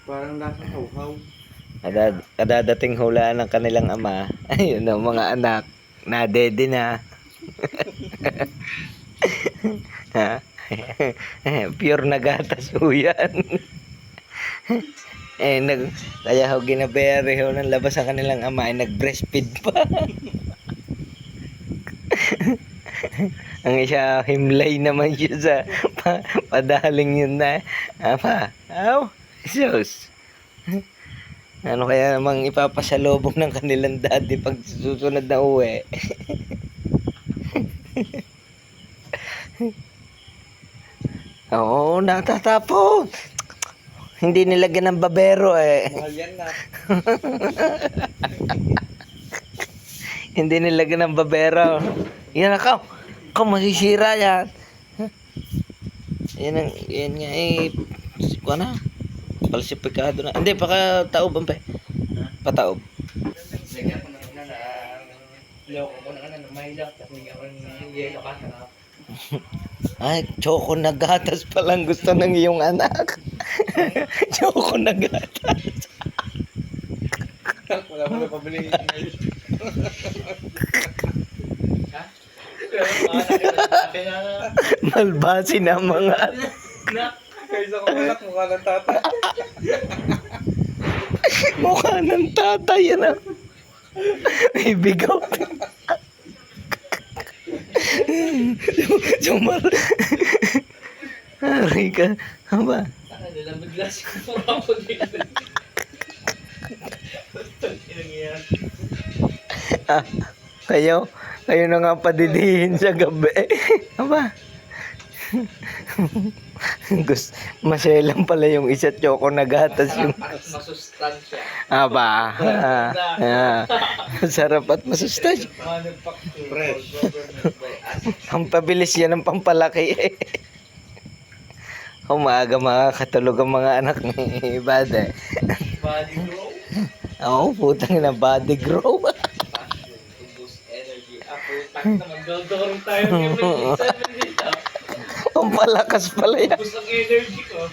Parang lasang hawhaw. Kadadating hulaan ng kanilang ama. Ayun ang mga anak. Nadede na. Ha? Pure na gatas ho yan. Kaya ho ginabere ho ng labas ang kanilang ama ay nag-breastfeed pa. Ang isa himlay naman siya sa padaling yun na. Ama, Jesus. Ano kaya namang ipapasalubong ng kanilang daddy pag susunod na uwi? Oo, natatapon. Hindi nilagyan ng babero eh. Mahal yan na. Hindi nilagyan ng babero. Yan ako. Ikaw masisira yan. Yan nga eh. Kuha na. Falsifikado na. Hindi, pakataob ang pe. Pataob. Lagyan ko na loko ko na mahilap. Tapos lagyan ko ng yelo ka na. Ay, choco na gatas pa lang gusto ng iyong anak. Choco na gatas. Wala mo na pabili. Ha? Malbasi na mga Kaysa ko anak, mukha ng tatay. mukha ng tatay yan ah. May bigaw. Sumar. Hari ka. Aba. Nilamiglas ko ako dito. Kayo na nga padidihin sa gabi. Aba. Maselang pala yung isa choco na gatas yung. Masustansya. Aba. Sarap at masustansya. Fresh. Ang pabilis yan ng pampalaki eh. Umaga makakatulog ang mga anak ni Bade. Body grow. Oo, putang na body grow. Boost energy. Putang na magdodorong tayo ng minsan dito. Pampalakas pala yan. Boost ang energy ko.